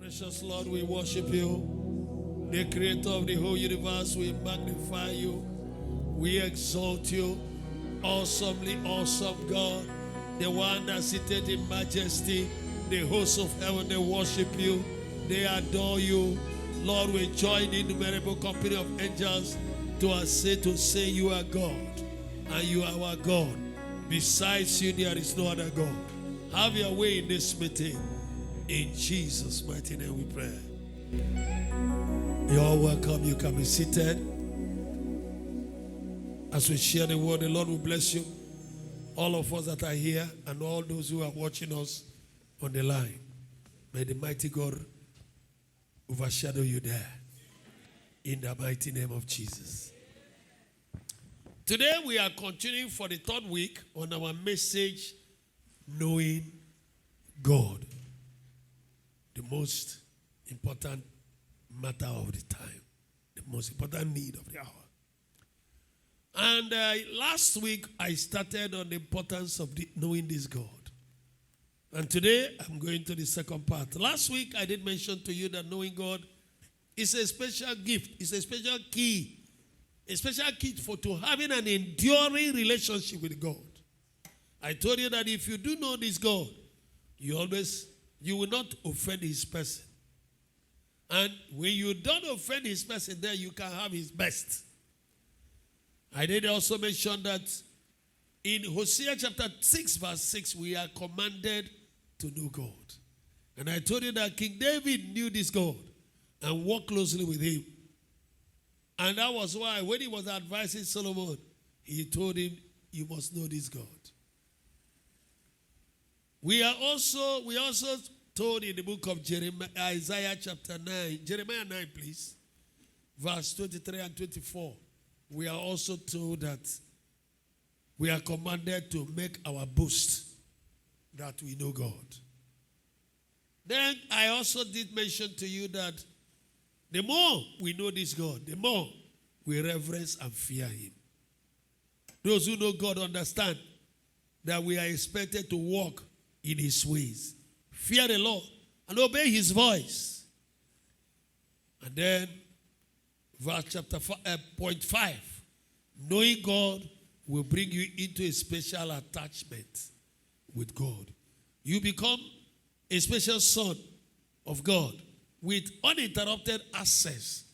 Precious Lord, we worship you. The creator of the whole universe, we magnify you. We exalt you. Awesomely awesome God. The one that seated in majesty. The hosts of heaven, they worship you. They adore you. Lord, we join the innumerable company of angels to say you are God. And you are our God. Besides you, there is no other God. Have your way in this meeting. In Jesus' mighty name we pray. You're welcome. You can be seated. As we share the word, the Lord will bless you. All of us that are here and all those who are watching us on the line. May the mighty God overshadow you there. In the mighty name of Jesus. Today we are continuing for the third week on our message, Knowing God. The most important matter of the time. The most important need of the hour. And last week I started on the importance of knowing this God. And today I'm going to the second part. Last week I did mention to you that knowing God is a special gift. It's a special key. A special key to having an enduring relationship with God. I told you that if you do know this God, you will not offend his person. And when you don't offend his person, then you can have his best. I did also mention that in Hosea chapter 6 verse 6, we are commanded to know God. And I told you that King David knew this God and walked closely with him. And that was why when he was advising Solomon, he told him, you must know this God. We also told in the book of Isaiah chapter 9, Jeremiah 9 please, verse 23 and 24. We are also told that we are commanded to make our boast that we know God. Then I also did mention to you that the more we know this God, the more we reverence and fear him. Those who know God understand that we are expected to walk in his ways. Fear the Lord and obey his voice. And then verse chapter 5. Knowing God will bring you into a special attachment with God. You become a special son of God with uninterrupted access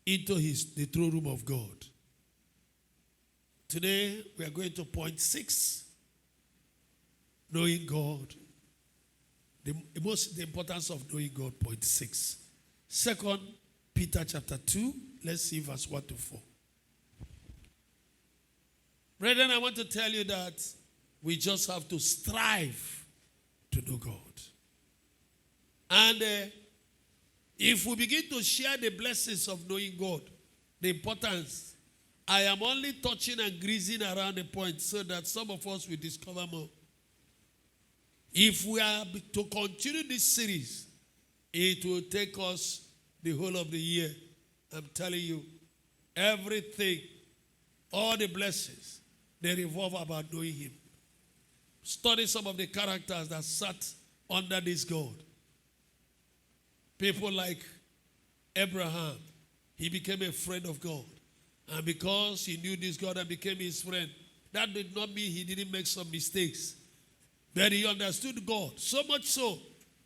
into the throne room of God. Today we are going to point 6. Knowing God. The importance of knowing God, point 6. 2 Peter chapter 2. Let's see verse 1 to 4. Brethren, I want to tell you that we just have to strive to know God. And if we begin to share the blessings of knowing God, the importance, I am only touching and greasing around the point so that some of us will discover more. If we are to continue this series, it will take us the whole of the year. I'm telling you, everything, all the blessings, they revolve about knowing him. Study some of the characters that sat under this God. People like Abraham, he became a friend of God. And because he knew this God and became his friend, that did not mean he didn't make some mistakes. But he understood God, so much so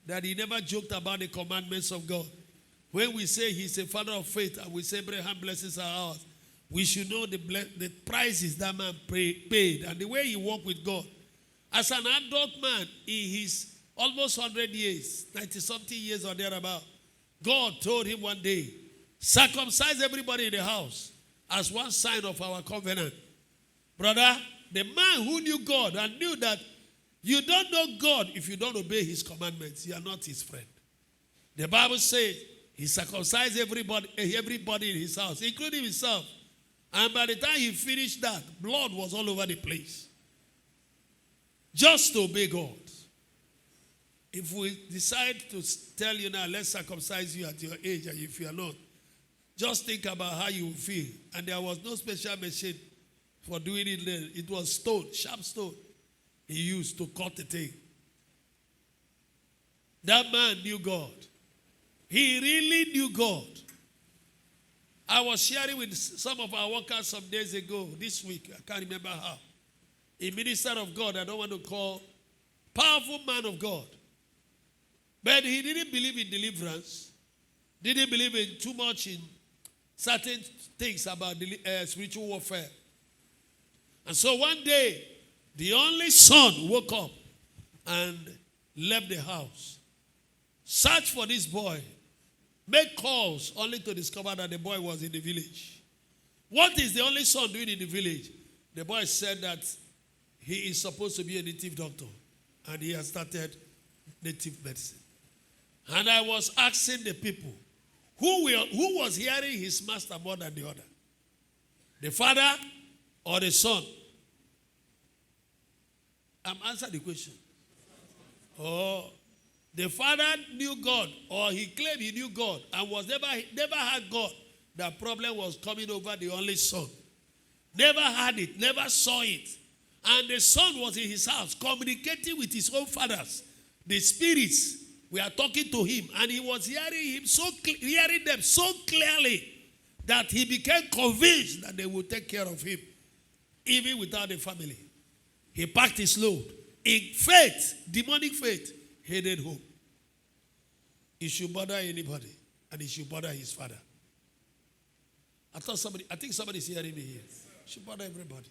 that he never joked about the commandments of God. When we say he's a father of faith and we say Abraham blessings are ours, we should know the prices that man paid and the way he walked with God. As an adult man in his almost 100 years, 90-something years or thereabout, God told him one day, circumcise everybody in the house as one sign of our covenant. Brother, the man who knew God and knew that you don't know God if you don't obey his commandments. You are not his friend. The Bible says he circumcised everybody in his house, including himself. And by the time he finished that, blood was all over the place. Just to obey God. If we decide to tell you now, let's circumcise you at your age, and if you are not, just think about how you will feel. And there was no special machine for doing it then. It was stone, sharp stone. He used to cut the thing. That man knew God. He really knew God. I was sharing with some of our workers some days ago, this week, I can't remember how. A minister of God, I don't want to call, powerful man of God. But he didn't believe in deliverance. Didn't believe in too much in certain things about spiritual warfare. And so one day, the only son woke up and left the house. Searched for this boy. Made calls only to discover that the boy was in the village. What is the only son doing in the village? The boy said that he is supposed to be a native doctor. And he has started native medicine. And I was asking the people, who was hearing his master more than the other? The father or the son? I'm answering the question. Oh, the father knew God, or he claimed he knew God and was never had God. The problem was coming over the only son. Never had it, never saw it. And the son was in his house communicating with his own fathers. The spirits were talking to him, and he was hearing them so clearly that he became convinced that they would take care of him, even without the family. He packed his load. In faith, demonic faith, headed home. He should bother anybody, and he should bother his father. I think somebody's hearing me here. He should bother everybody.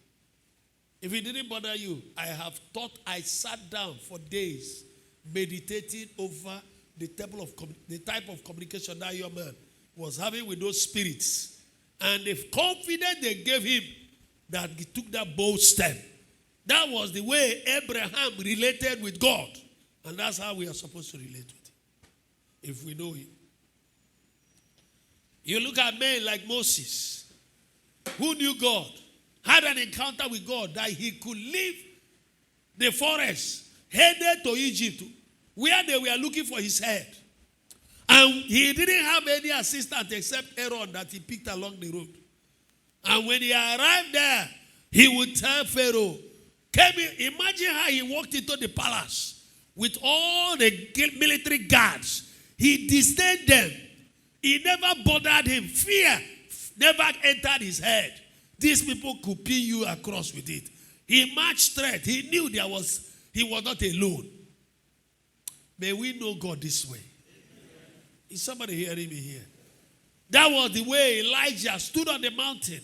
If he didn't bother you, I sat down for days meditating over the type of communication that your man was having with those spirits. And the confidence they gave him that he took that bold step. That was the way Abraham related with God. And that's how we are supposed to relate with him, if we know him. You look at men like Moses, who knew God, had an encounter with God, that he could leave the forest, headed to Egypt, where they were looking for his head. And he didn't have any assistant except Aaron that he picked along the road. And when he arrived there, he would tell Pharaoh, imagine how he walked into the palace with all the military guards. He disdained them. He never bothered him. Fear never entered his head. These people could pin you across with it. He marched straight. He knew he was not alone. May we know God this way. Is somebody hearing me here? That was the way Elijah stood on the mountain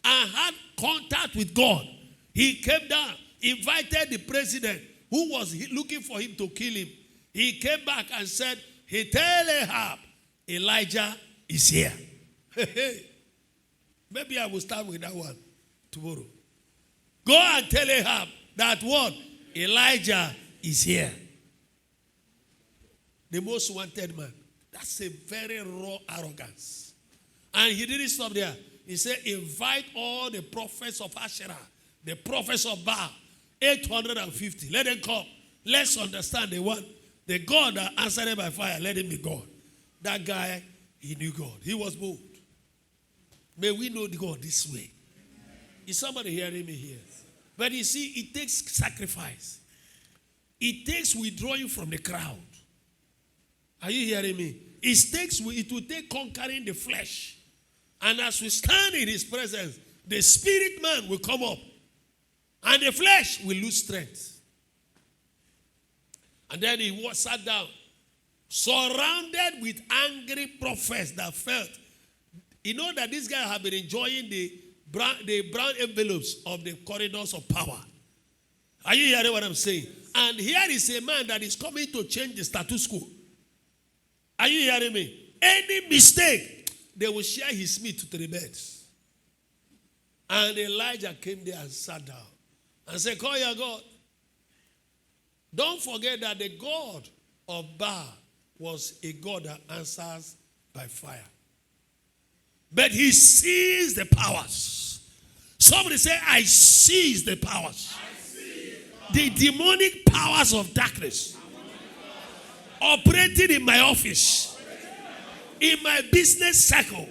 and had contact with God. He came down, invited the president who was looking for him to kill him. He came back and said, tell Ahab, Elijah is here. Maybe I will start with that one tomorrow. Go and tell Ahab that what? Elijah is here. The most wanted man. That's a very raw arrogance. And he didn't stop there. He said, invite all the prophets of Asherah, the prophets of Baal, 850. Let them come. Let's understand the God that answered by fire. Let him be God. That guy, he knew God. He was bold. May we know God this way. Is somebody hearing me here? But you see, it takes sacrifice. It takes withdrawing from the crowd. Are you hearing me? It will take conquering the flesh. And as we stand in his presence, the spirit man will come up. And the flesh will lose strength. And then he sat down, surrounded with angry prophets that felt. You know that this guy had been enjoying the brown envelopes of the corridors of power. Are you hearing what I'm saying? And here is a man that is coming to change the status quo. Are you hearing me? Any mistake, they will share his meat to the birds. And Elijah came there and sat down and said, call your God. Don't forget that the God of Baal was a God that answers by fire. But he seized the powers. Somebody say, I seize the powers. The demonic powers of darkness operating in my office, in my business circle,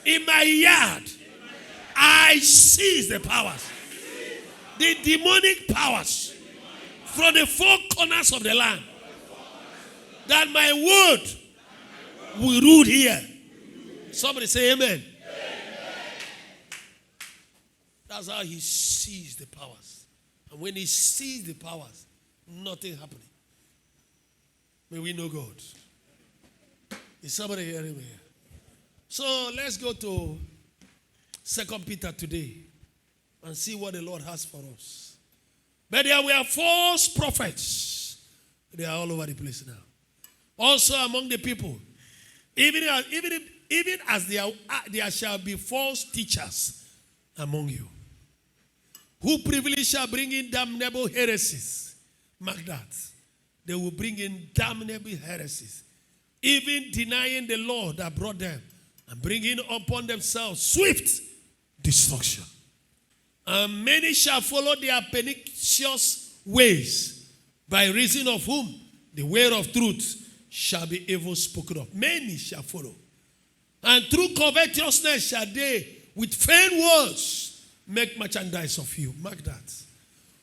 in my yard. I seize the powers. The demonic powers from the four corners of the land. That my wood will rule here. Somebody say amen. That's how he sees the powers. And when he sees the powers, nothing happening. May we know God. Is somebody hearing me? So let's go to 2 Peter today and see what the Lord has for us. But there were false prophets. They are all over the place now. Also among the people. Even as there shall be false teachers among you, who privily shall bring in damnable heresies. Mark that. They will bring in damnable heresies, even denying the Lord that brought them, and bringing upon themselves swift destruction. And many shall follow their pernicious ways, by reason of whom the way of truth shall be evil spoken of. Many shall follow. And through covetousness shall they, with vain words, make merchandise of you. Mark that.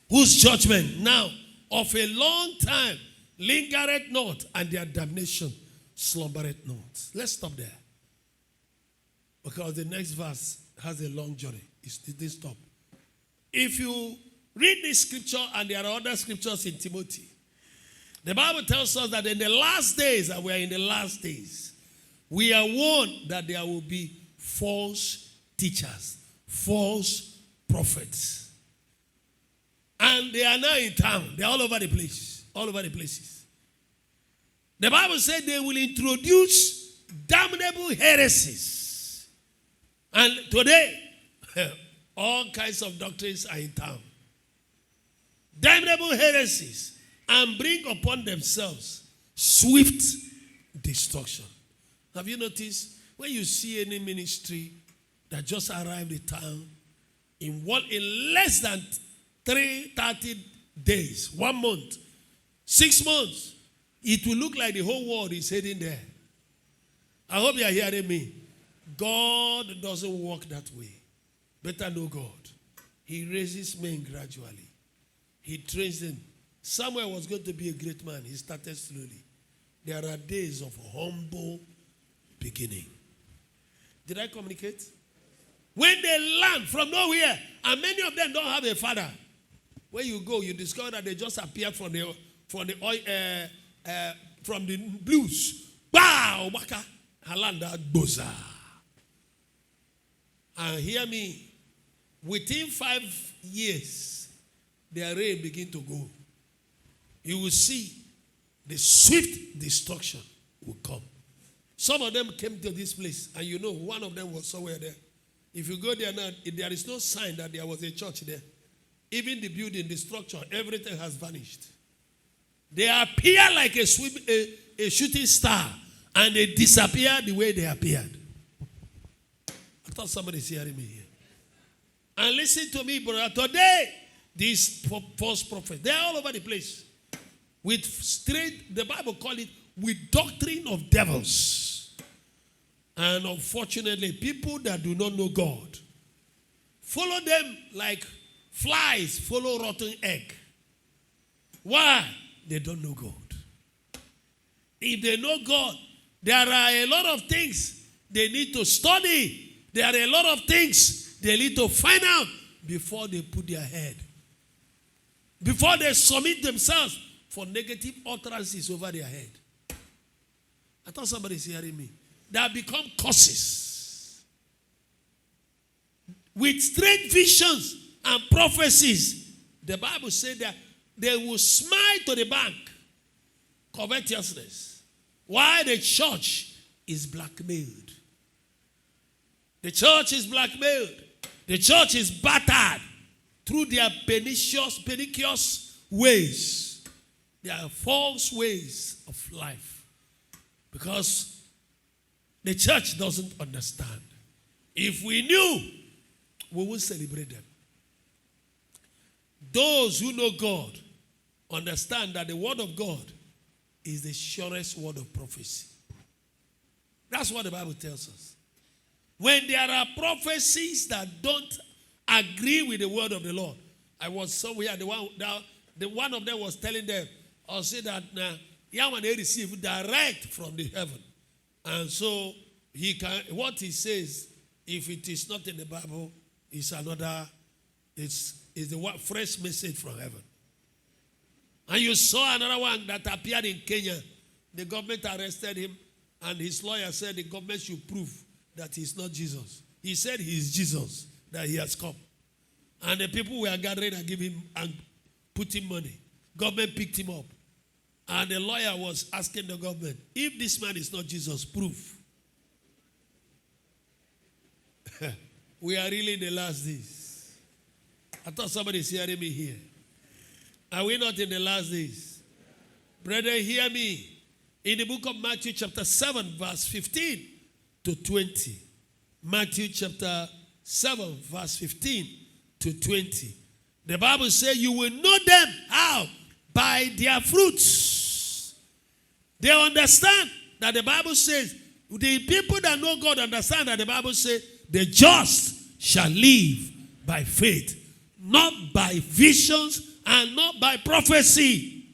Whose judgment now of a long time lingereth not, and their damnation slumbereth not. Let's stop there. Because the next verse has a long journey. It didn't stop. If you read this scripture, and there are other scriptures in Timothy, the Bible tells us that in the last days, and we are in the last days, we are warned that there will be false teachers, false prophets. And they are now in town. They are all over the place. All over the places. The Bible said they will introduce damnable heresies. And today, all kinds of doctrines are in town. Damnable heresies. And bring upon themselves swift destruction. Have you noticed, when you see any ministry that just arrived in town, in less than 30 days, 1 month, 6 months, it will look like the whole world is heading there. I hope you are hearing me. God doesn't work that way. Better know God. He raises men gradually. He trains them. Samuel was going to be a great man. He started slowly. There are days of humble beginning. Did I communicate? When they land from nowhere, and many of them don't have a father. When you go, you discover that they just appeared from the blues. Bow, baka, halanda, boza. And hear me, within 5 years, their reign begin to go. You will see the swift destruction will come. Some of them came to this place, and you know, one of them was somewhere there. If you go there now, there is no sign that there was a church there. Even the building, the structure, everything has vanished. They appear like a shooting star, and they disappear the way they appeared. I thought somebody is hearing me here. And listen to me, brother. Today, these false prophets, they are all over the place. With straight, the Bible calls it, with doctrine of devils. And unfortunately, people that do not know God follow them like flies follow rotten egg. Why? They don't know God. If they know God, there are a lot of things they need to study. There are a lot of things they need to find out before they put their head. Before they submit themselves for negative utterances over their head. I thought somebody is hearing me. They have become curses. With strange visions and prophecies, the Bible said that they will smite to the bank. Covetousness. Why the church is blackmailed. The church is blackmailed. The church is battered through their pernicious ways. Their false ways of life. Because the church doesn't understand. If we knew, we would celebrate them. Those who know God understand that the word of God is the surest word of prophecy. That's what the Bible tells us. When there are prophecies that don't agree with the word of the Lord, I was somewhere, the one of them was telling them, I'll say that now, they receive direct from the heaven. And so he can, what he says, if it is not in the Bible, is another, is the fresh message from heaven. And you saw another one that appeared in Kenya. The government arrested him, and his lawyer said the government should prove that he's not Jesus. He said he's Jesus, that he has come. And the people were gathering and giving him and put him money. Government picked him up. And the lawyer was asking the government, if this man is not Jesus, prove. We are really in the last days. I thought somebody is hearing me here. Are we not in the last days? Brethren, hear me. In the book of Matthew chapter 7, verse 15 to 20. Matthew chapter 7, verse 15 to 20. The Bible says you will know them. How? By their fruits. They understand that the Bible says, the people that know God understand that the Bible says, the just shall live by faith, not by visions and not by prophecy.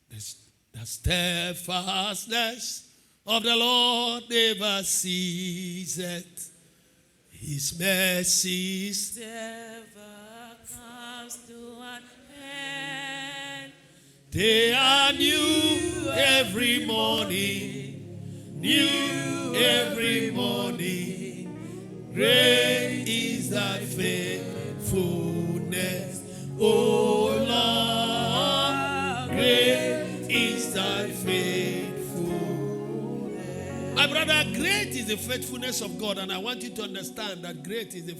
The steadfastness of the Lord never ceases. His mercies never comes to an end. They are new every morning, new every morning. Great is thy faithfulness, O Lord. Great is thy faithfulness. My brother, great is the faithfulness of God, and I want you to understand that great is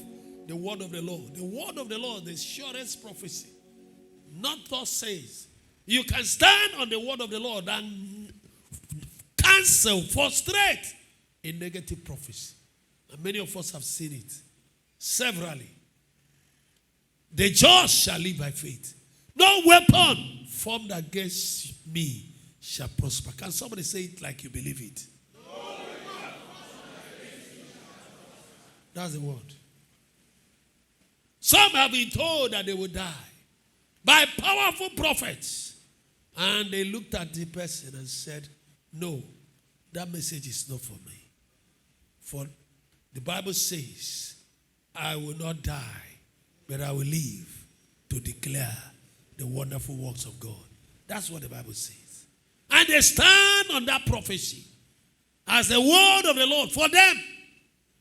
the word of the Lord. The word of the Lord, the surest prophecy. Not thus says. You can stand on the word of the Lord and cancel, frustrate a negative prophecy. And many of us have seen it severally. The just shall live by faith. No weapon formed against me shall prosper. Can somebody say it like you believe it? That's the word. Some have been told that they will die by powerful prophets. And they looked at the person and said, no, that message is not for me. For the Bible says, I will not die, but I will live to declare the wonderful works of God. That's what the Bible says. And they stand on that prophecy as the word of the Lord for them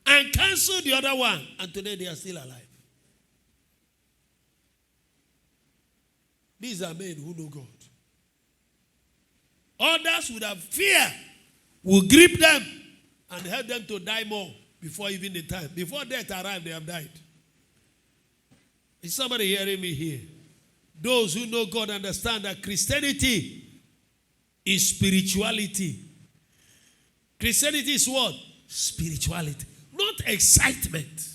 and cancel the other one. And today they are still alive. These are men who know God. Others would have fear, will grip them and help them to die more before even the time. Before death arrived, they have died. Is somebody hearing me here? Those who know God understand that Christianity is spirituality. Christianity is what? Spirituality. Not excitement.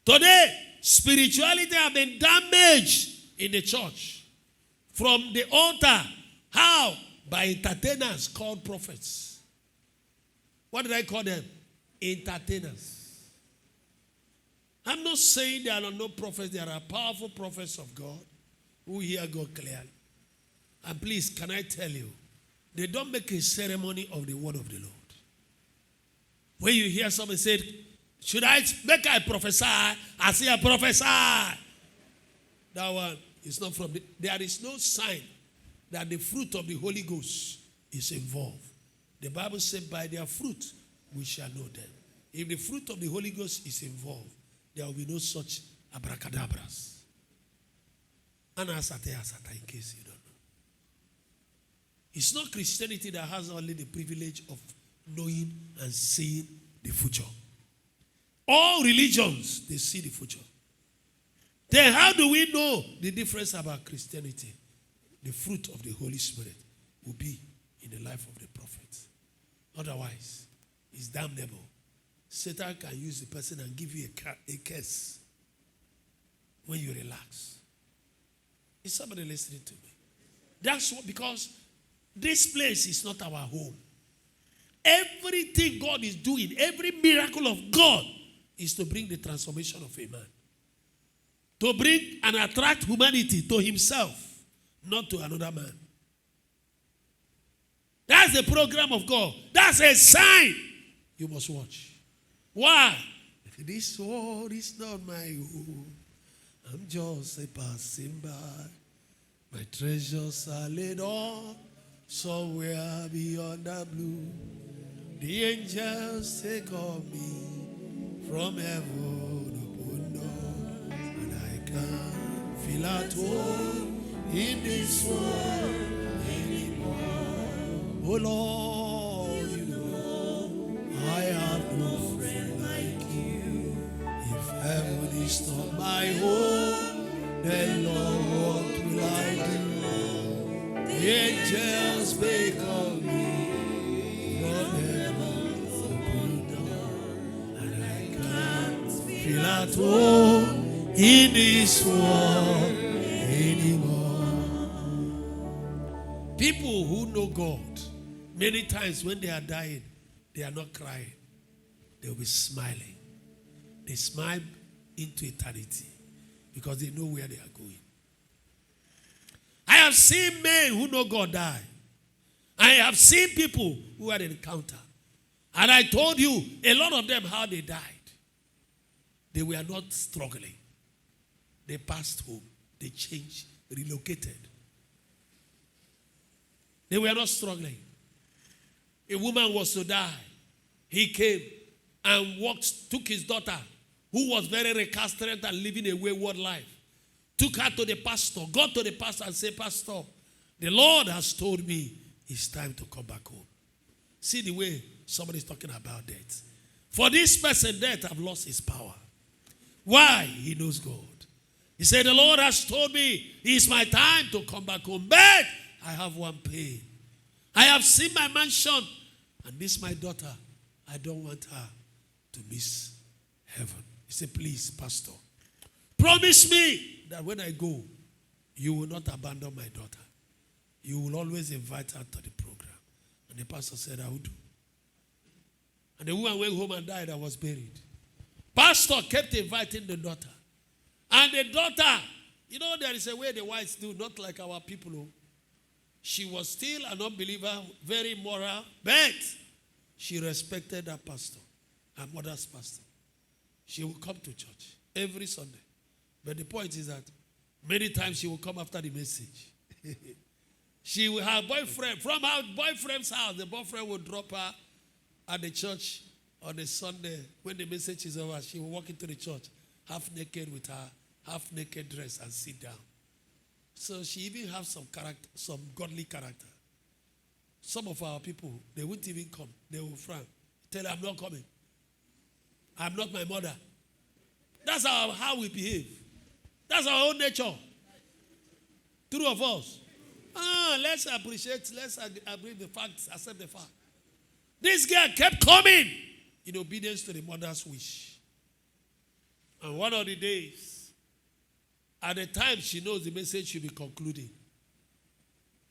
Today, spirituality has been damaged in the church. From the altar. How? By entertainers called prophets. What did I call them? Entertainers. I'm not saying there are no prophets. There are powerful prophets of God who hear God clearly. And please, can I tell you, they don't make a ceremony of the word of the Lord. When you hear somebody say, should I make a prophesy? I say a prophesy. That one is not from there is no sign that the fruit of the Holy Ghost is involved. The Bible says, by their fruit we shall know them. If the fruit of the Holy Ghost is involved, there will be no such abracadabras. And asate, in case you don't know. It's not Christianity that has only the privilege of knowing and seeing the future. All religions, they see the future. Then how do we know the difference about Christianity? The fruit of the Holy Spirit will be in the life of the prophet. Otherwise, it's damnable. Satan can use the person and give you a curse when you relax. Is somebody listening to me? That's what, because this place is not our home. Everything God is doing, every miracle of God is to bring the transformation of a man. To bring and attract humanity to himself, not to another man. That's the program of God. That's a sign you must watch. Why? This world is not my home. I'm just a passing by. My treasures are laid up somewhere beyond the blue. The angels take on me from heaven upon earth, and I can't feel at home in this world anymore. Oh Lord, you know I have no friend like you. If heaven is not my home, then Lord, what will I do? The angels beckon me from heaven upon earth, and I can't feel at home in this world anymore. People who know God, many times when they are dying, they are not crying. They will be smiling. They smile into eternity because they know where they are going. I have seen men who know God die. I have seen people who had an encounter. And I told you, a lot of them, how they died. They were not struggling. They passed home. They changed, relocated. They were not struggling. A woman was to die. He came and took his daughter, who was very recalcitrant and living a wayward life. Took her to the pastor, got to the pastor and said, Pastor, the Lord has told me it's time to come back home. See the way somebody is talking about death. For this person, death have lost its power. Why? He knows God. He said, the Lord has told me it's my time to come back home. But I have one pain. I have seen my mansion, and this my daughter. I don't want her to miss heaven. He said, please, Pastor, promise me that when I go, you will not abandon my daughter. You will always invite her to the program. And the pastor said, I will do. And the woman went home and died and was buried. Pastor kept inviting the daughter. And the daughter, you know, there is a way the whites do, not like our people. She was still an unbeliever, very moral, but she respected her pastor, her mother's pastor. She will come to church every Sunday. But the point is that many times she will come after the message. She will have boyfriend. From her boyfriend's house, the boyfriend will drop her at the church on a Sunday. When the message is over, she will walk into the church, half naked with her half-naked dress, and sit down. So she even has some character, some godly character. Some of our people, they won't even come. They will frown. Tell her, I'm not coming. I'm not my mother. That's how we behave. That's our own nature. True of us. Let's appreciate, let's agree the facts, accept the fact. This girl kept coming in obedience to the mother's wish. And one of the days, at the time she knows the message should be concluding,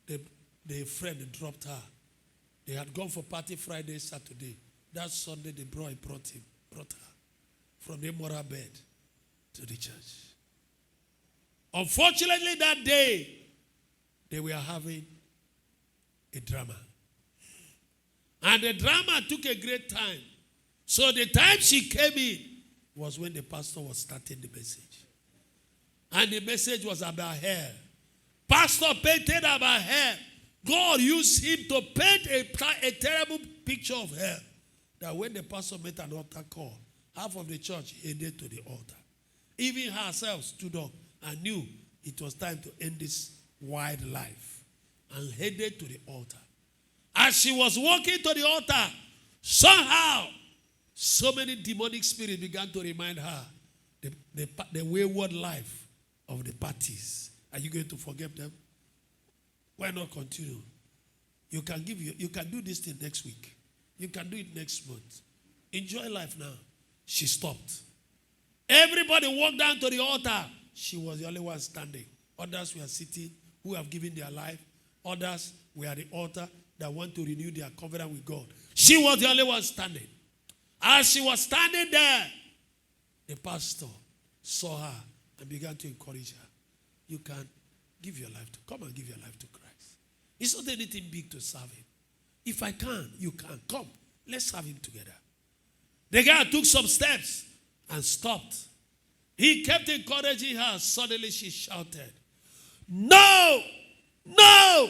the friend dropped her. They had gone for party Friday, Saturday. That Sunday, the boy brought her from the moral bed to the church. Unfortunately, that day, they were having a drama. And the drama took a great time. So the time she came in was when the pastor was starting the message. And the message was about hair. Pastor painted about hair. God used him to paint a terrible picture of hair. That when the pastor made an altar call, half of the church headed to the altar. Even herself stood up and knew it was time to end this wild life and headed to the altar. As she was walking to the altar, somehow, so many demonic spirits began to remind her the wayward life of the parties. Are you going to forget them? Why not continue? You can do this thing next week. You can do it next month. Enjoy life now. She stopped. Everybody walked down to the altar. She was the only one standing. Others were sitting who have given their life. Others were at the altar that want to renew their covenant with God. She was the only one standing. As she was standing there, the pastor saw her and began to encourage her. Come and give your life to Christ. It's not anything big to serve him. If I can, you can. Come, let's have him together. The guy took some steps and stopped. He kept encouraging her. Suddenly she shouted, no, no,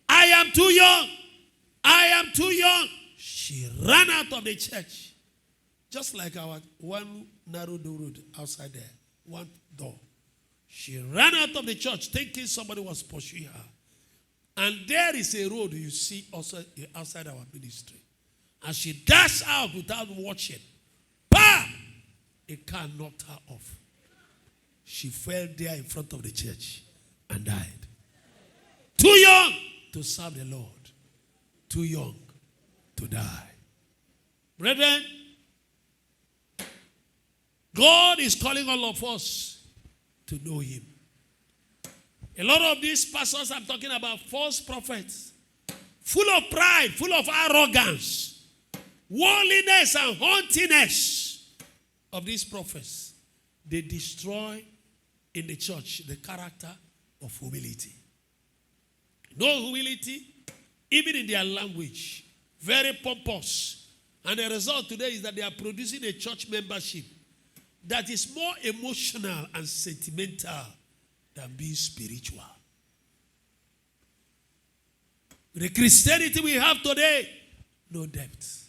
I am too young. I am too young. She ran out of the church. Just like our one narrow road outside there. One door. She ran out of the church thinking somebody was pursuing her. And there is a road you see also outside our ministry. And she dashed out without watching. Bam! A car knocked her off. She fell there in front of the church and died. Too young to serve the Lord. Too young to die. Brethren, God is calling all of us to know him. A lot of these pastors I'm talking about, false prophets, full of pride, full of arrogance, worldliness and haughtiness of these prophets. They destroy in the church the character of humility. No humility, even in their language. Very pompous. And the result today is that they are producing a church membership that is more emotional and sentimental than being spiritual. The Christianity we have today, no depth.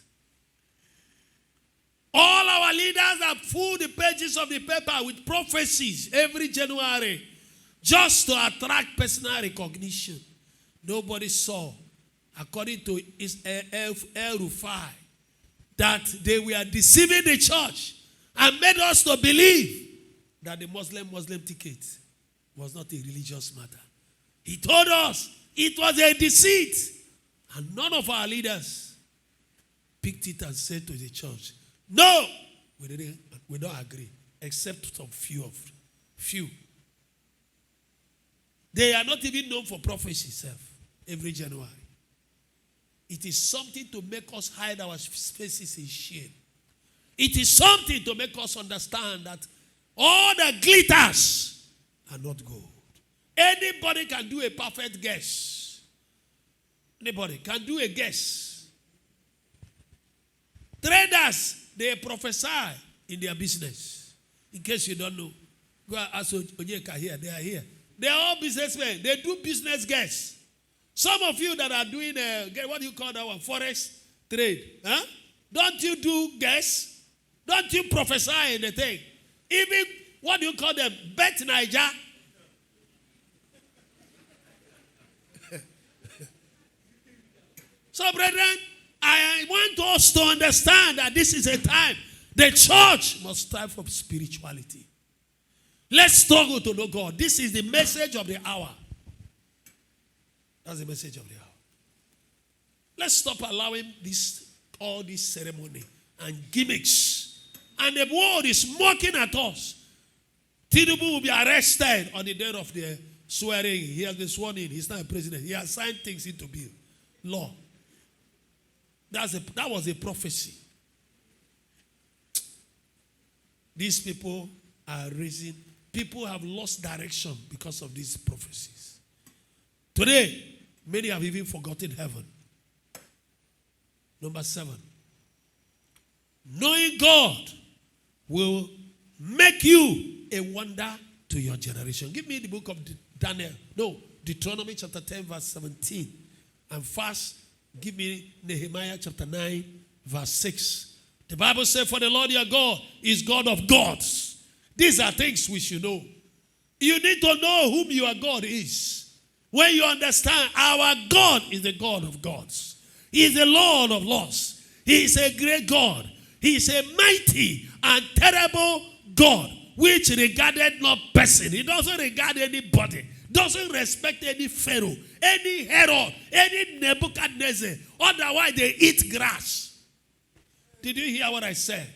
All our leaders have filled the pages of the paper with prophecies every January just to attract personal recognition. Nobody saw, according to El Rufai, that they were deceiving the church and made us to believe that the Muslim ticket was not a religious matter. He told us it was a deceit. And none of our leaders picked it and said to the church, no, we don't agree, except some few. They are not even known for prophecy itself every January. It is something to make us hide our faces in shame. It is something to make us understand that all the glitters are not gold. Anybody can do a perfect guess. Anybody can do a guess. Traders, they prophesy in their business. In case you don't know, go and ask Onyeka here. They are here. They are all businessmen. They do business guess. Some of you that are doing, what do you call that one? Forex trade. Huh? Don't you do guess? Don't you prophesy in the thing? Even, what do you call them? Bet Niger. So, brethren, I want us to understand that this is a time the church must strive for spirituality. Let's struggle to know God. This is the message of the hour. That's the message of the hour. Let's stop allowing all this ceremony and gimmicks. And the world is mocking at us. Tinubu will be arrested on the day of the swearing. He has been sworn in. He's not a president. He has signed things into bill. Law. That was a prophecy. These people are raising. People have lost direction because of these prophecies. Today, many have even forgotten heaven. Number 7. Knowing God will make you a wonder to your generation. Give me the book of Deuteronomy chapter 10 verse 17. And first, give me Nehemiah chapter 9 verse 6. The Bible says, for the Lord your God is God of gods. These are things we should know. You need to know whom your God is. When you understand our God is the God of gods. He is the Lord of lords. He is a great God. He is a mighty and terrible God which regarded not person. He doesn't regard anybody. Doesn't respect any Pharaoh, any Herod, any Nebuchadnezzar. Otherwise they eat grass. Did you hear what I said?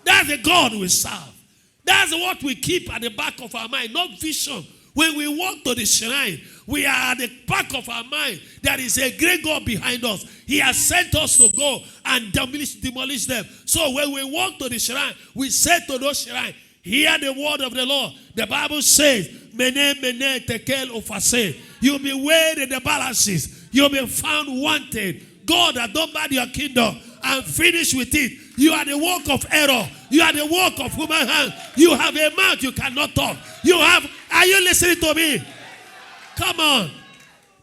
That's the God we serve. That's what we keep at the back of our mind, not vision. When we walk to the shrine, we are at the back of our mind. There is a great God behind us. He has sent us to go and demolish them. So when we walk to the shrine, we say to those shrines, hear the word of the Lord. The Bible says, mene, tekel, ofase. You'll be weighed in the balances. You'll be found wanted. God has done bad your kingdom and finish with it. You are the work of error. You are the work of human hand. You have a mouth you cannot talk. Are you listening to me? Come on.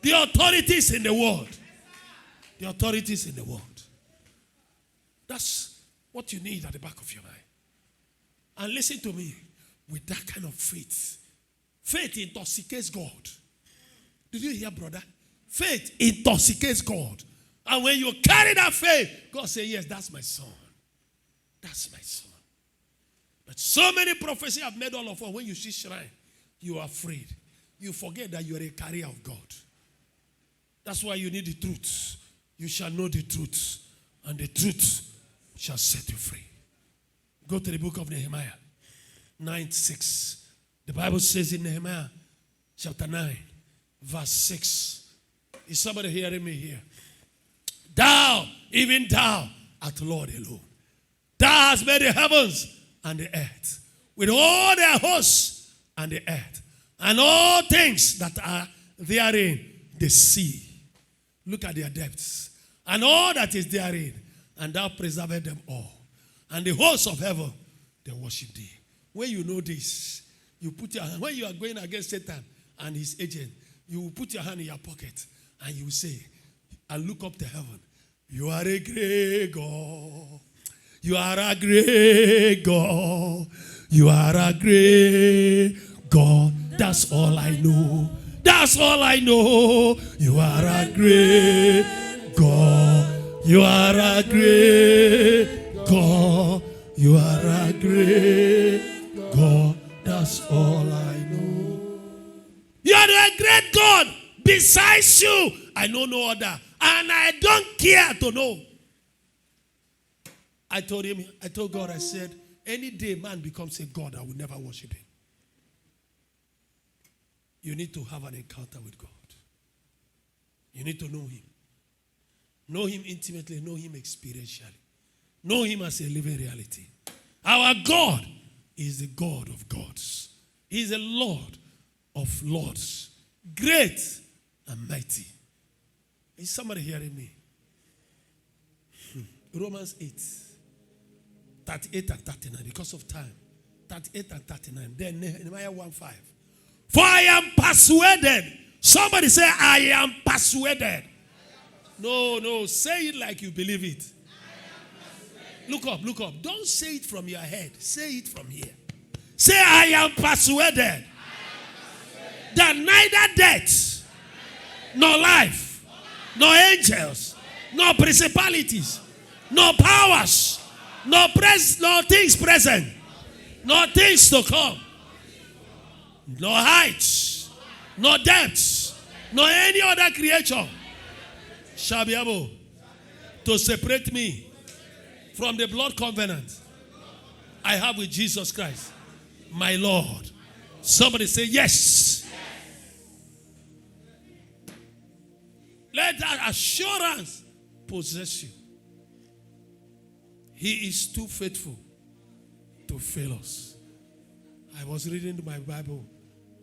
The authorities in the world. The authorities in the world. That's what you need at the back of your mind. And listen to me. With that kind of faith. Faith intoxicates God. Did you hear, brother? Faith intoxicates God. And when you carry that faith, God says, yes, that's my son. That's my son. But so many prophecies have made all of us. When you see shrine, you are afraid. You forget that you are a carrier of God. That's why you need the truth. You shall know the truth. And the truth shall set you free. Go to the book of Nehemiah. 9:6. The Bible says in Nehemiah chapter 9, verse 6. Is somebody hearing me here? Thou, even thou, art Lord alone. Thou hast made the heavens and the earth, with all their hosts and the earth, and all things that are therein, the sea. Look at their depths, and all that is therein, and thou preservest them all. And the hosts of heaven, they worship thee. When you know this, you put your hand, when you are going against Satan and his agent, you will put your hand in your pocket and you will say, and look up to heaven, you are a great God. You are a great God. You are a great God. That's all I know. That's all I know. You are a great God. You are a great God. You are a great God. That's all I know. You are a great God. Besides you, I know no other. And I don't care to know. I told God, I said, any day man becomes a God, I will never worship him. You need to have an encounter with God. You need to know him. Know him intimately, know him experientially. Know him as a living reality. Our God is the God of gods. He is the Lord of lords. Great and mighty. Is somebody hearing me? Romans 8, 38 and 39, because of time. 38 and 39. Then Nehemiah 1:5. For I am persuaded. Somebody say, I am persuaded. No, say it like you believe it. Look up. Don't say it from your head. Say it from here. Say, I am persuaded that neither death, nor life, nor angels, nor principalities, nor powers, nor things present, nor things to come, nor heights, nor depths, nor any other creature shall be able to separate me from the blood covenant I have with Jesus Christ, my Lord. Somebody say yes. Let that assurance possess you. He is too faithful to fail us. I was reading my Bible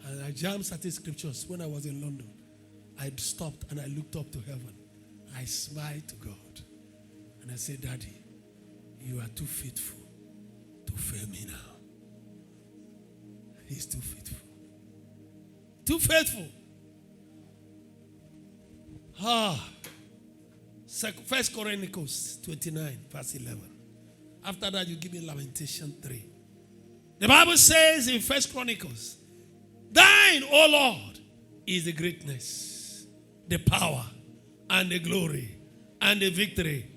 and I jammed certain scriptures when I was in London. I stopped and I looked up to heaven. I smiled to God and I said, Daddy, you are too faithful to fail me now. He's too faithful. Too faithful. First Chronicles 29, verse 11. After that, you give me Lamentation 3. The Bible says in First Chronicles, thine, O Lord, is the greatness, the power, and the glory, and the victory,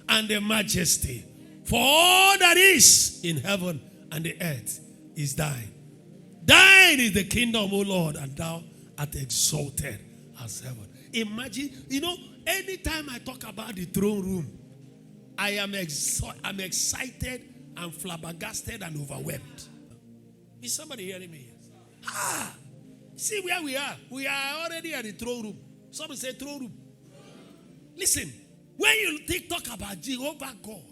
and the majesty. For all that is in heaven and the earth is thine. Thine is the kingdom, O Lord, and thou art exalted as heaven. Imagine, anytime I talk about the throne room, I'm excited and flabbergasted and overwhelmed. Is somebody hearing me? See where we are. We are already at the throne room. Somebody say throne room. Listen, when you talk about Jehovah God,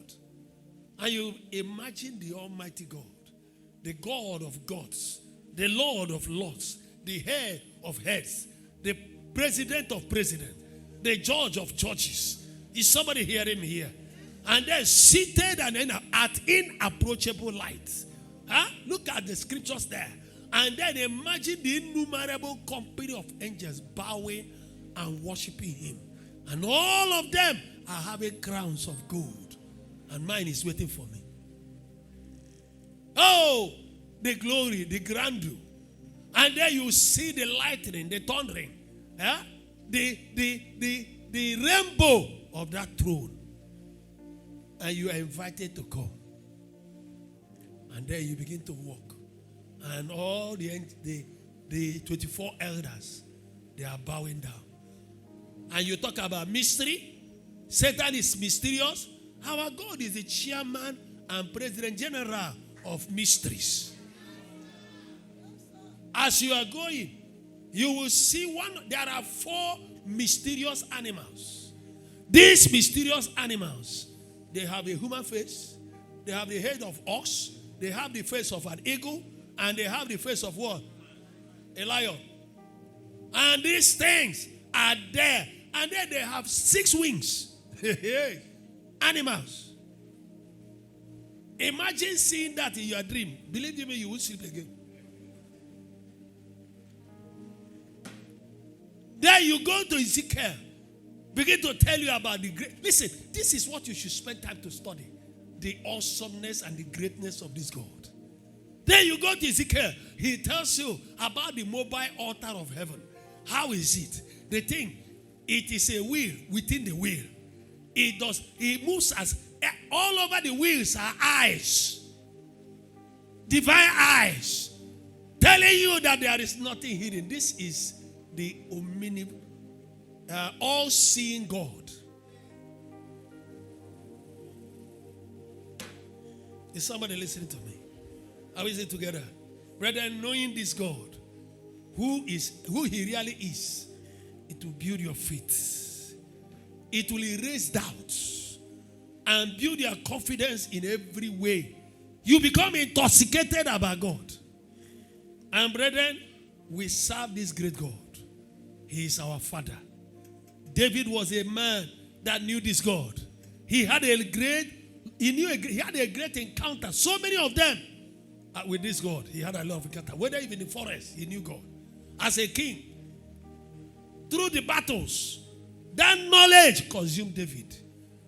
and you imagine the Almighty God, the God of gods, the Lord of lords, the head of heads, the president of presidents, the judge of judges, Is somebody hearing me here? And then seated and then at inapproachable light. Huh? Look at the scriptures there. And then imagine the innumerable company of angels bowing and worshiping him. And all of them are having crowns of gold. And mine is waiting for me. Oh, the glory, the grandeur. And then you see the lightning, the thundering. Huh? The rainbow of that throne. And you are invited to come. And then you begin to walk. And all the 24 elders, they are bowing down. And you talk about mystery. Satan is mysterious. Our God is the chairman and president general of mysteries. As you are going, you will see there are 4 mysterious animals. These mysterious animals, they have a human face, they have the head of ox, they have the face of an eagle, and they have the face of what? A lion. And these things are there. And then they have 6 wings. Animals. Imagine seeing that in your dream. Believe me, you will sleep again. Then you go to Ezekiel. Begin to tell you about the great. Listen, this is what you should spend time to study. The awesomeness and the greatness of this God. Then you go to Ezekiel. He tells you about the mobile altar of heaven. How is it? The thing, it is a wheel within the wheel. It moves as all over the wheels are eyes. Divine eyes. Telling you that there is nothing hidden. This is the all-seeing God. Is somebody listening to me? Are we sitting together? Brethren, knowing this God, who he really is, it will build your faith. It will erase doubts and build your confidence in every way. You become intoxicated about God. And brethren, we serve this great God. He is our Father. David was a man that knew this God. He had a great encounter. So many of them with this God. He had a lot of encounter. Whether even in the forest, he knew God. As a king, through the battles, that knowledge consumed David.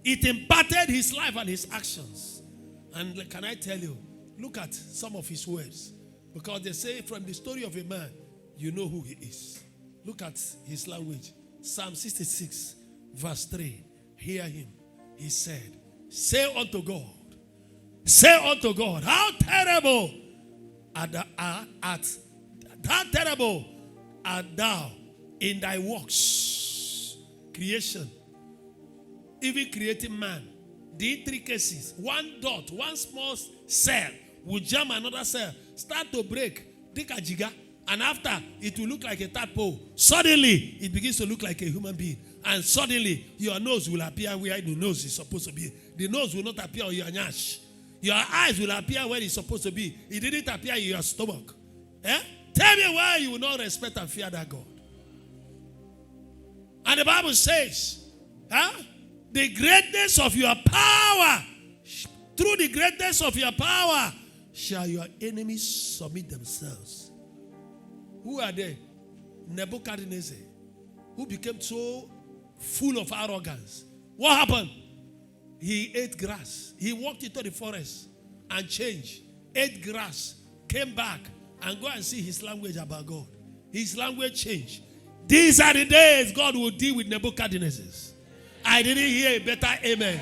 It imparted his life and his actions. And can I tell you, look at some of his words. Because they say from the story of a man, you know who he is. Look at his language. Psalm 66, verse 3. Hear him. He said, say unto God, how terrible art thou in thy works. Creation. Even creating man. The intricacies. One dot, one small cell will jam another cell. Start to break. Take a jigger. And after, it will look like a tadpole. Suddenly, it begins to look like a human being. And suddenly, your nose will appear where the nose is supposed to be. The nose will not appear on your nyash. Your eyes will appear where it's supposed to be. It didn't appear in your stomach. Eh? Tell me why you will not respect and fear that God. And the Bible says, the greatness of your power, through the greatness of your power, shall your enemies submit themselves. Who are they? Nebuchadnezzar, who became so full of arrogance. What happened? He ate grass. He walked into the forest and changed. Ate grass. Came back and go and see his language about God. His language changed. These are the days God will deal with Nebuchadnezzar. I didn't hear a better amen.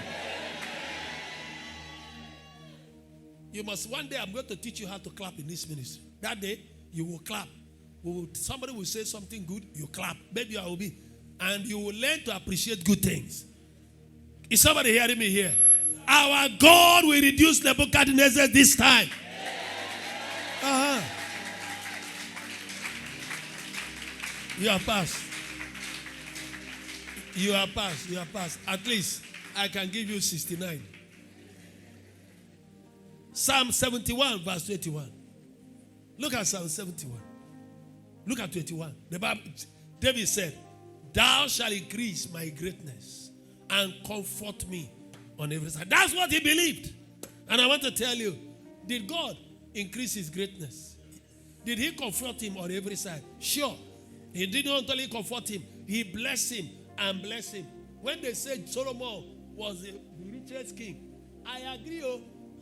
You must, one day I'm going to teach you how to clap in this ministry. That day, you will clap. Somebody will say something good, you clap. Maybe I will be. And you will learn to appreciate good things. Is somebody hearing me here? Our God will reduce Nebuchadnezzar this time. You are passed. You are passed. You are passed. At least I can give you 69. Psalm 71, verse 21. Look at Psalm 71. Look at 21. The Bible, David said, thou shalt increase my greatness and comfort me on every side. That's what he believed. And I want to tell you, did God increase his greatness? Did he comfort him on every side? Sure. He did not only comfort him, he blessed him and blessed him. When they said Solomon was the richest king, I agree,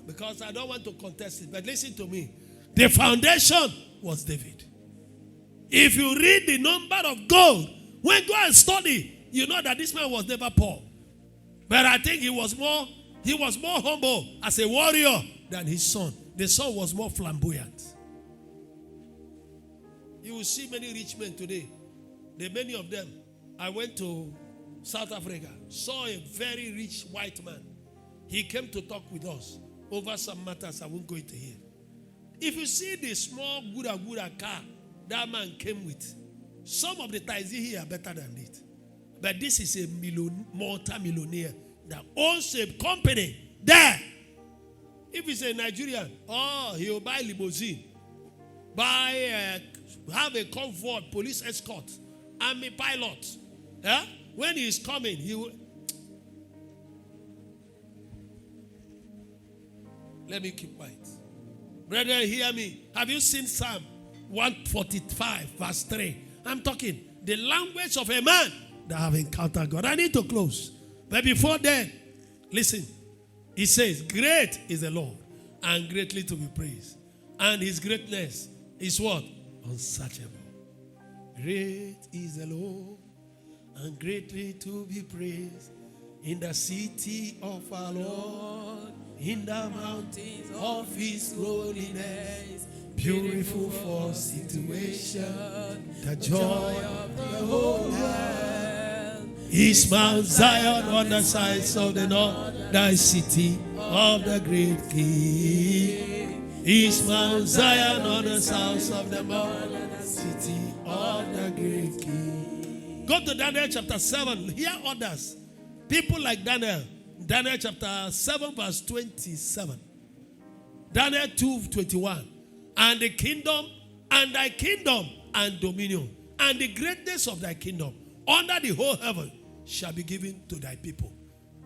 because I don't want to contest it. But listen to me. The foundation was David. If you read the number of gold, when go and study, you know that this man was never poor. But I think he was more humble as a warrior than his son. The son was more flamboyant. You will see many rich men today. Many of them. I went to South Africa, saw a very rich white man. He came to talk with us over some matters I won't go into here. If you see the small Gura car that man came with, some of the taxi here are better than it. But this is a multi-millionaire that owns a company there. If he's a Nigerian, he'll buy limousine, have a comfort, police escort, army pilot. Yeah? When he's coming, he will. Let me keep quiet. Brethren, hear me. Have you seen Psalm 145, verse 3? I'm talking the language of a man that have encountered God. I need to close. But before then, listen. He says, great is the Lord and greatly to be praised. And his greatness is what? Unsearchable. Great is the Lord and greatly to be praised in the city of our Lord, in the mountains of his holiness. Beautiful for situation, the joy of the whole world is Mount Zion on the sides of the north, the city of the great King. Is Mount Zion on the south of the north, the city of the great King. Go to Daniel chapter 7. Hear others. People like Daniel. Daniel chapter 7 verse 27. Daniel 2:21. And the kingdom, and thy kingdom, and dominion, and the greatness of thy kingdom, under the whole heaven, shall be given to thy people.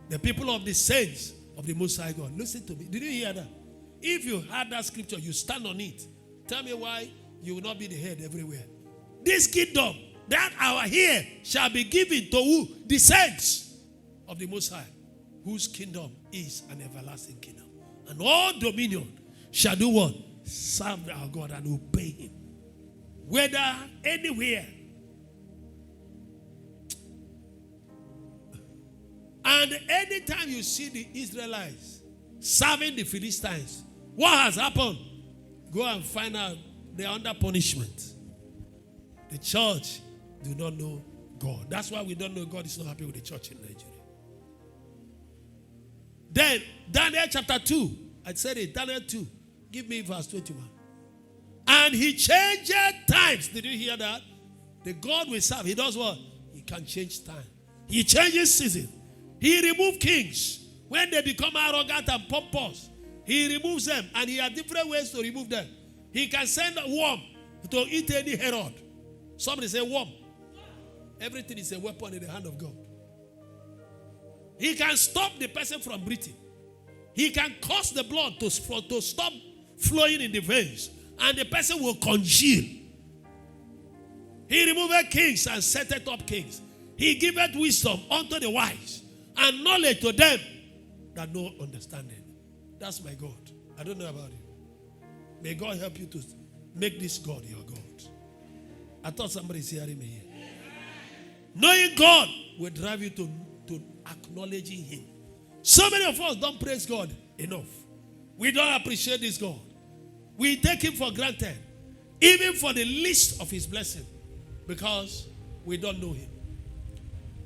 The people of the saints of the Most High God. Listen to me. Did you hear that? If you heard that scripture, you stand on it. Tell me why you will not be the head everywhere. This kingdom, that our here, shall be given to who? The saints of the Most High, whose kingdom is an everlasting kingdom. And all dominion shall do what? Serve our God and obey him. Whether anywhere. And anytime you see the Israelites serving the Philistines, what has happened? Go and find out they are under punishment. The church do not know God. That's why we don't know God is not happy with the church in Nigeria. Then, Daniel chapter 2. I said it, Daniel 2. Give me verse 21. And he changed times. Did you hear that? The God we serve, he does what? He can change time. He changes season. He removes kings. When they become arrogant and pompous, he removes them. And he has different ways to remove them. He can send a worm to eat any Herod. Somebody say worm. Everything is a weapon in the hand of God. He can stop the person from breathing. He can cause the blood to stop flowing in the veins. And the person will congeal. He removed kings and set up kings. He giveth wisdom unto the wise and knowledge to them that know understanding. That's my God. I don't know about you. May God help you to make this God your God. I thought somebody's hearing me here. Knowing God will drive you to acknowledging him. So many of us don't praise God enough. We don't appreciate this God. We take him for granted. Even for the least of his blessing. Because we don't know him.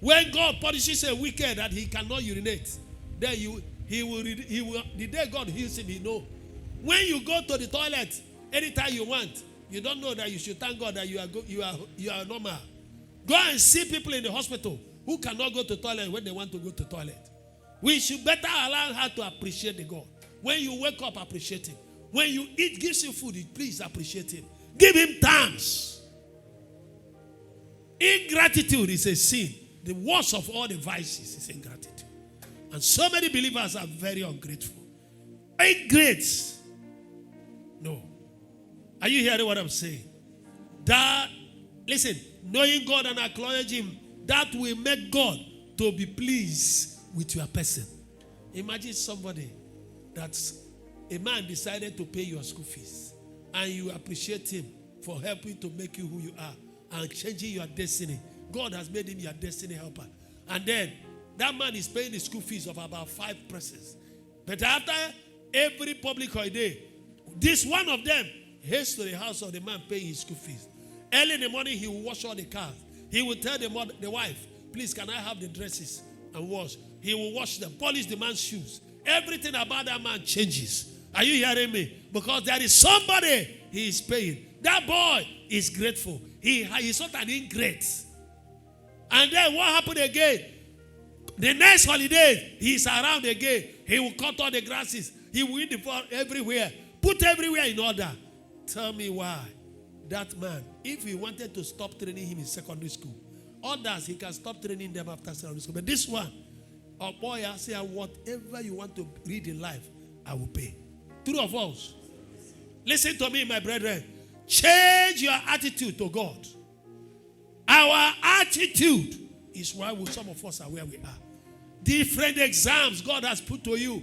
When God punishes a wicked that he cannot urinate, then he will the day God heals him, he know. When you go to the toilet anytime you want, you don't know that you should thank God that you are normal. Go and see people in the hospital who cannot go to the toilet when they want to go to the toilet. We should better allow her to appreciate the God. When you wake up, appreciate him. When you eat, gives you food, please appreciate him. Give him thanks. Ingratitude is a sin. The worst of all the vices is ingratitude. And so many believers are very ungrateful. Ingrate. No. Are you hearing what I'm saying? That, listen, knowing God and acknowledging Him, that will make God to be pleased with your person. Imagine somebody that's a man decided to pay your school fees, and you appreciate him for helping to make you who you are and changing your destiny. God has made him your destiny helper. And then that man is paying the school fees of about 5 persons. But after every public holiday, this one of them heads to the house of the man paying his school fees. Early in the morning, he will wash all the cars. He will tell the wife, please, can I have the dresses and wash? He will wash them, polish the man's shoes. Everything about that man changes. Are you hearing me? Because there is somebody he is paying. That boy is grateful. He's not an ingrate. And then what happened again? The next holiday, he's around again. He will cut all the grasses. He will eat the floor everywhere. Put everywhere in order. Tell me why. That man, if he wanted to stop training him in secondary school, others, he can stop training them after secondary school. But this one, oh boy, I say, whatever you want to read in life, I will pay. True or false? Listen to me, my brethren. Change your attitude to God. Our attitude is why some of us are where we are. Different exams God has put to you.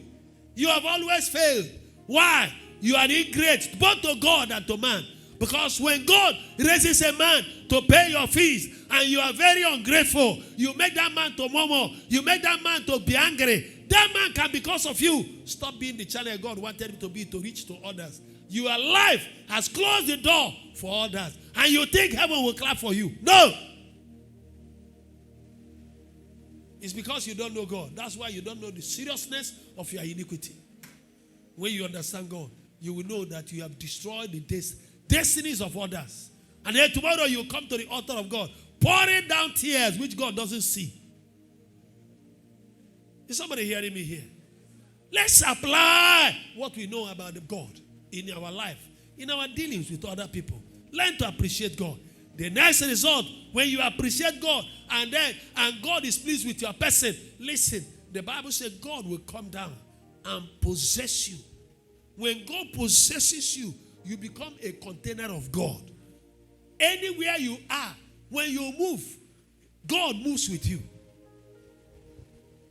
You have always failed. Why? You are ingrate, both to God and to man. Because when God raises a man to pay your fees and you are very ungrateful, you make that man to murmur, you make that man to be angry. That man can, because of you, stop being the channel God wanted him to be to reach to others. Your life has closed the door for others. And you think heaven will clap for you. No. It's because you don't know God. That's why you don't know the seriousness of your iniquity. When you understand God, you will know that you have destroyed the destinies of others. And then tomorrow you come to the altar of God, pouring down tears which God doesn't see. Is somebody hearing me here? Let's apply what we know about God in our life, in our dealings with other people. Learn to appreciate God. The next result, when you appreciate God and God is pleased with your person, listen, the Bible says God will come down and possess you. When God possesses you, you become a container of God. Anywhere you are, when you move, God moves with you.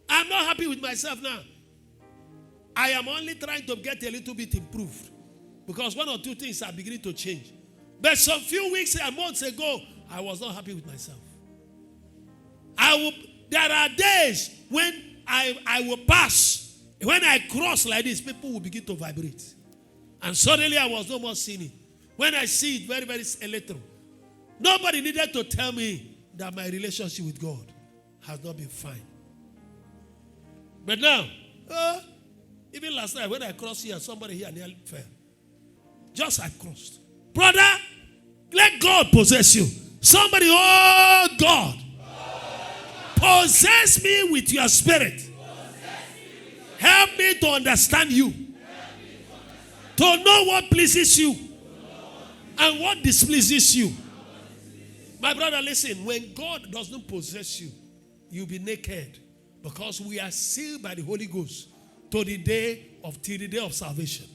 I'm not happy with myself now. I am only trying to get a little bit improved. Because one or two things are beginning to change. But some few weeks and months ago, I was not happy with myself. There are days when I will pass. When I cross like this, people will begin to vibrate. And suddenly I was no more seeing it. When I see it, very, very electro. Nobody needed to tell me that my relationship with God has not been fine. But now, even last night when I crossed here, somebody here nearly fell. Just I crossed. Brother, let God possess you. Somebody, oh God, possess me with your spirit. Help me to understand you. To know what pleases you and what displeases you. My brother, listen, when God does not possess you, you'll be naked. Because we are sealed by the Holy Ghost till the day of salvation.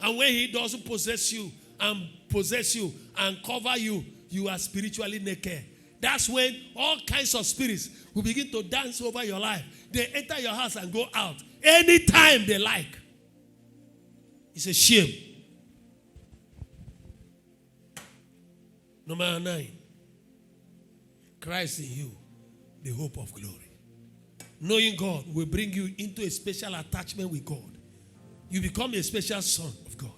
And when He doesn't possess you and cover you, you are spiritually naked. That's when all kinds of spirits will begin to dance over your life. They enter your house and go out anytime they like. It's a shame. Number 9. Christ in you, the hope of glory. Knowing God will bring you into a special attachment with God. You become a special son of God.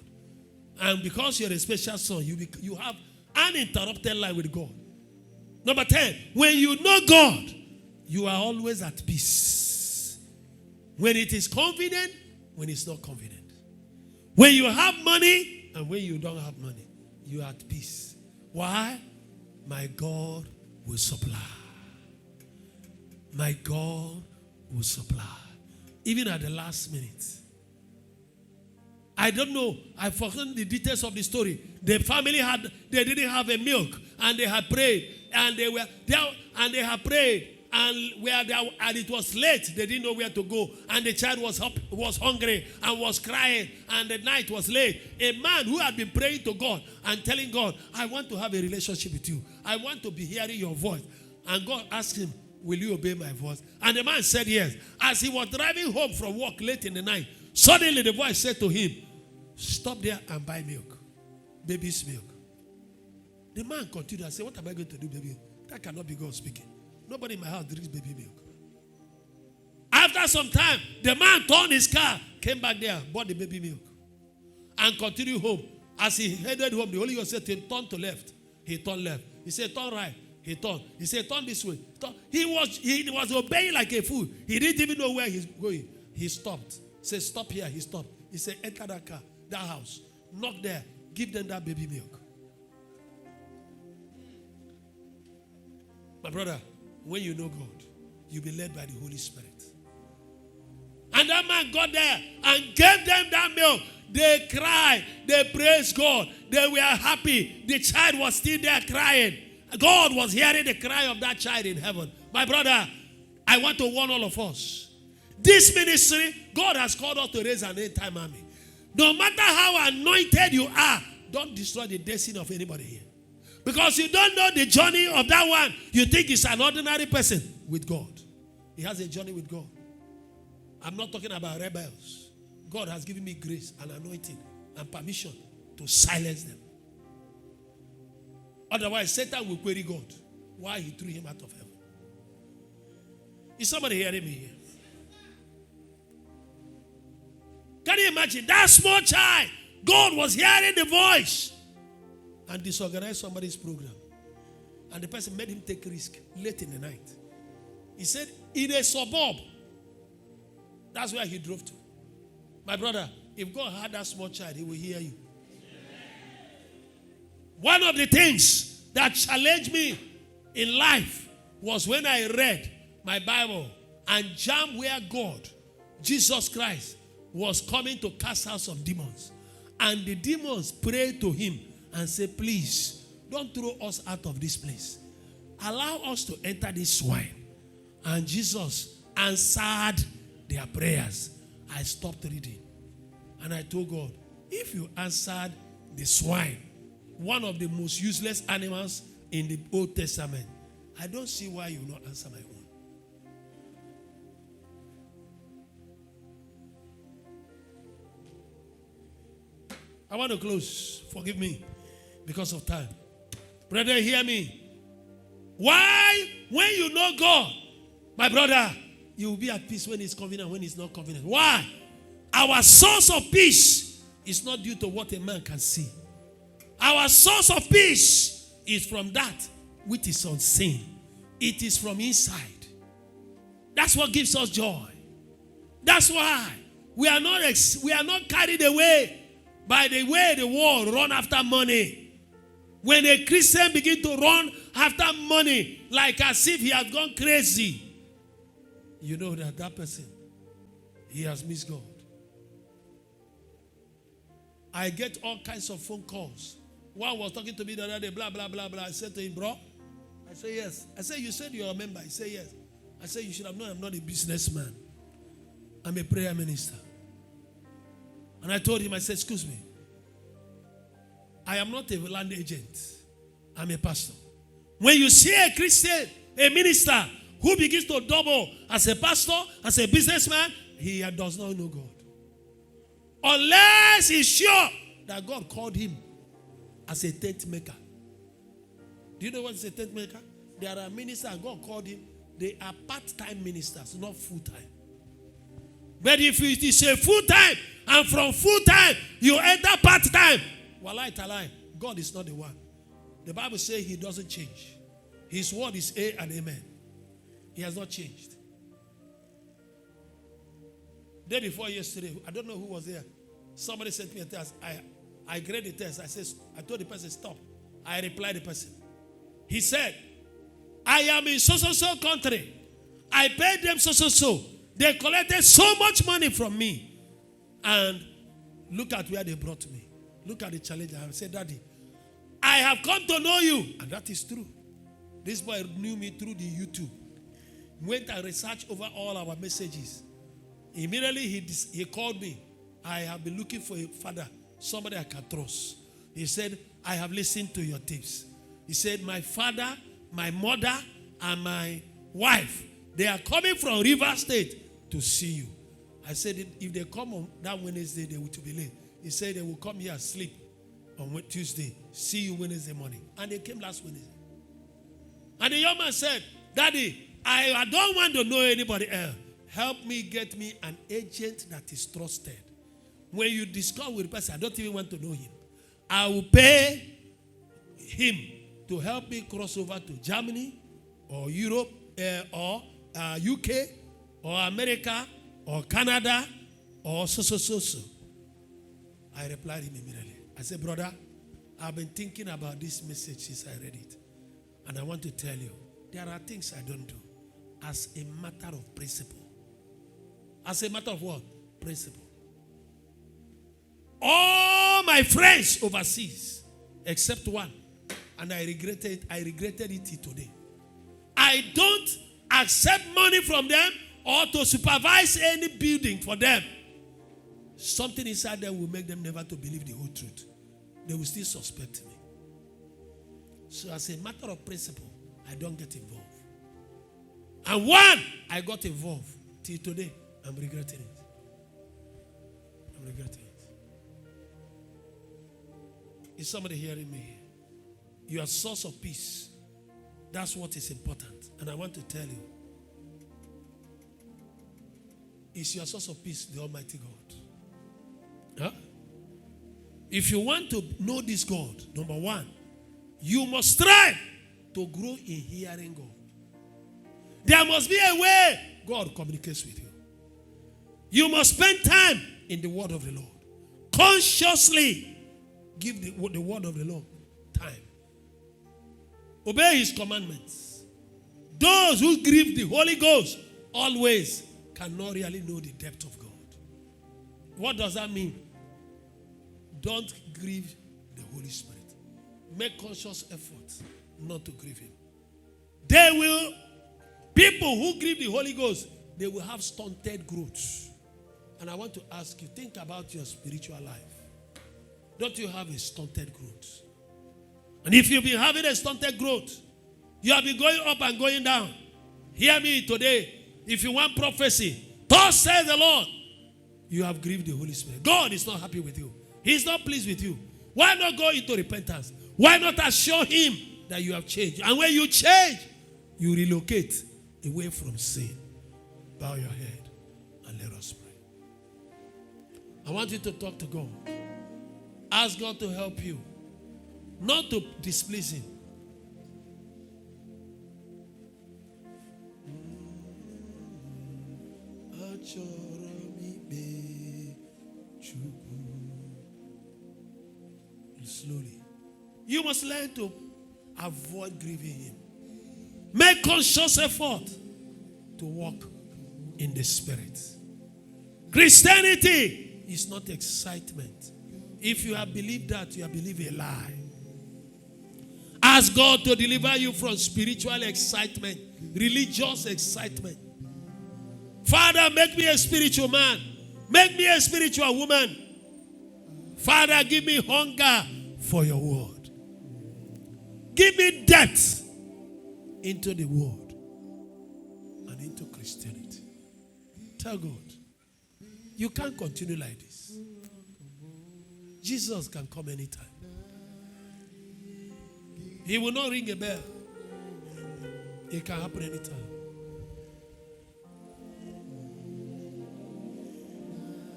And because you're a special son, you have uninterrupted life with God. Number 10, when you know God, you are always at peace. When it is convenient, when it's not convenient. When you have money and when you don't have money, you are at peace. Why? My God will supply. My God will supply. Even at the last minute. I don't know. I've forgotten the details of the story. The family they didn't have a milk, and they had prayed, and they had prayed, and and it was late. They didn't know where to go, and the child was hungry and was crying, and the night was late. A man who had been praying to God and telling God, I want to have a relationship with you. I want to be hearing your voice. And God asked him, will you obey my voice? And the man said yes. As he was driving home from work late in the night, suddenly the voice said to him, stop there and buy milk, baby's milk. The man continued and said, what am I going to do, baby? That cannot be God speaking. Nobody in my house drinks baby milk. After some time, the man turned his car, came back there, bought the baby milk, and continued home. As he headed home, the Holy Ghost said to him, turn to left. He turned left. He said, turn right. He turned. He said, turn this way. He was obeying like a fool. He didn't even know where he's going. He stopped. He said, stop here. He stopped. He said, enter that car, that house. Knock there. Give them that baby milk. My brother, when you know God, you'll be led by the Holy Spirit. And that man got there and gave them that milk. They cried. They praised God. They were happy. The child was still there crying. God was hearing the cry of that child in heaven. My brother, I want to warn all of us. This ministry, God has called us to raise an end-time army. No matter how anointed you are, don't destroy the destiny of anybody here. Because you don't know the journey of that one. You think he's an ordinary person with God. He has a journey with God. I'm not talking about rebels. God has given me grace and anointing and permission to silence them. Otherwise, Satan will query God why he threw him out of heaven. Is somebody hearing me here? Can you imagine? That small child, God was hearing the voice and disorganized somebody's program. And the person made him take risk late in the night. He said, in a suburb, that's where he drove to. My brother, if God had that small child, he will hear you. One of the things that challenged me in life was when I read my Bible and jammed where God, Jesus Christ, was coming to cast out some demons. And the demons prayed to him and said, please, don't throw us out of this place. Allow us to enter this swine. And Jesus answered their prayers. I stopped reading. And I told God, if you answered the swine, one of the most useless animals in the Old Testament, I don't see why you will not answer my own. I want to close. Forgive me because of time. Brother, hear me. Why? When you know God, my brother, you will be at peace when it's convenient, when it's not convenient. Why? Our source of peace is not due to what a man can see. Our source of peace is from that which is unseen. It is from inside. That's what gives us joy. That's why we are not carried away by the way the world run after money. When a Christian begins to run after money like as if he has gone crazy, you know that person, he has missed God. I get all kinds of phone calls. One was talking to me the other day, blah, blah, blah, blah. I said to him, bro, I said, yes. I said, you said you're a member. He said, yes. I said, you should have known I'm not a businessman. I'm a prayer minister. And I told him, I said, excuse me. I am not a land agent. I'm a pastor. When you see a Christian, a minister, who begins to double as a pastor, as a businessman, he does not know God. Unless he's sure that God called him as a tent maker. Do you know what is a tent maker? There are ministers, God called him. They are part-time ministers, not full-time. But if it is a full-time, and from full-time, you enter part-time, wallahi talai, God is not the one. The Bible says he doesn't change. His word is A and amen. He has not changed. Day before yesterday, I don't know who was there. Somebody sent me a text. I graded the text. I told the person, stop. I replied the person. He said, I am in so country. I paid them so. They collected so much money from me. And look at where they brought me. Look at the challenge. I said, Daddy, I have come to know you. And that is true. This boy knew me through the YouTube. went and researched over all our messages. Immediately he called me. I have been looking for a father, somebody I can trust. He said, I have listened to your tips. He said, my father, my mother, and my wife, they are coming from River State to see you. I said, if they come on that Wednesday, they will be late. He said, they will come here and sleep on Tuesday, see you Wednesday morning. And they came last Wednesday. And the young man said, Daddy, I don't want to know anybody else. Help me get me an agent that is trusted. When you discuss with the person, I don't even want to know him. I will pay him to help me cross over to Germany or Europe or UK or America or Canada or so. I replied him immediately. I said, brother, I've been thinking about this message since I read it. And I want to tell you, there are things I don't do as a matter of principle. As a matter of what? Principle. All my friends overseas, except one, and I regretted it till today. I don't accept money from them or to supervise any building for them. Something inside them will make them never to believe the whole truth. They will still suspect me. So as a matter of principle, I don't get involved. And one, I got involved. Till today, I'm regretting it. I'm regretting it. Is somebody hearing me? Your source of peace. That's what is important. And I want to tell you. Is your source of peace the Almighty God? Huh? If you want to know this God, number one, you must strive to grow in hearing God. There must be a way God communicates with you. You must spend time in the word of the Lord. Consciously give the word of the Lord time. Obey his commandments. Those who grieve the Holy Ghost always cannot really know the depth of God. What does that mean? Don't grieve the Holy Spirit. Make conscious effort not to grieve him. People who grieve the Holy Ghost, they will have stunted growth. And I want to ask you, think about your spiritual life. Don't you have a stunted growth? And if you've been having a stunted growth, you have been going up and going down. Hear me today. If you want prophecy, thus says the Lord, you have grieved the Holy Spirit. God is not happy with you. He's not pleased with you. Why not go into repentance? Why not assure him that you have changed? And when you change, you relocate away from sin. Bow your head and let us pray. I want you to talk to God. Ask God to help you. Not to displease him. Slowly. You must learn to avoid grieving him. Make conscious effort to walk in the Spirit. Christianity is not excitement. If you have believed that, you have believed a lie. Ask God to deliver you from spiritual excitement, religious excitement. Father, make me a spiritual man. Make me a spiritual woman. Father, give me hunger for your word. Give me depth into the word and into Christianity. Tell God, you can't continue like this. Jesus can come anytime. He will not ring a bell. It can happen anytime.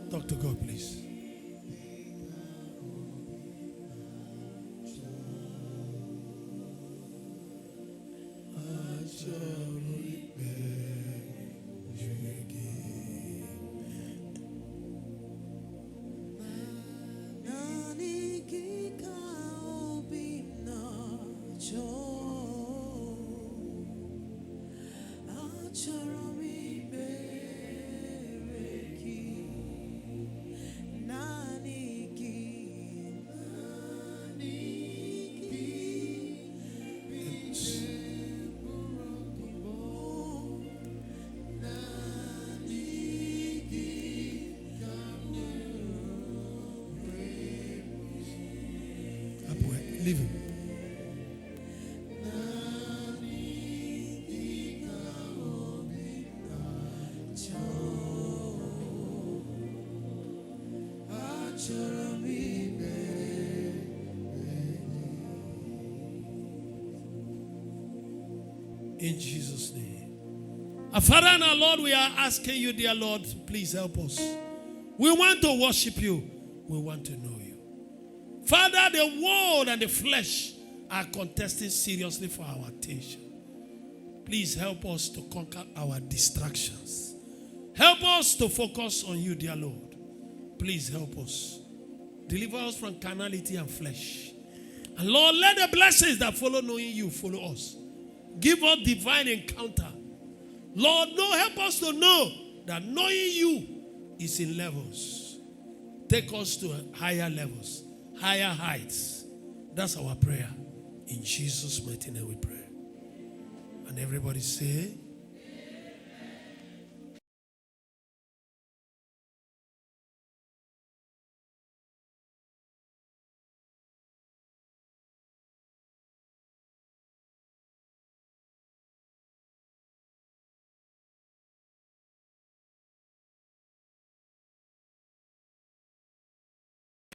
Talk to God, please. Leave him. In Jesus' name. Our Father and our Lord, we are asking you, dear Lord, please help us. We want to worship you. We want to know you. Father, the world and the flesh are contesting seriously for our attention. Please help us to conquer our distractions. Help us to focus on you, dear Lord. Please help us. Deliver us from carnality and flesh. And Lord, let the blessings that follow knowing you follow us. Give us divine encounter. Lord, help us to know that knowing you is in levels. Take us to higher levels, higher heights. That's our prayer. In Jesus' mighty name we pray. And everybody say,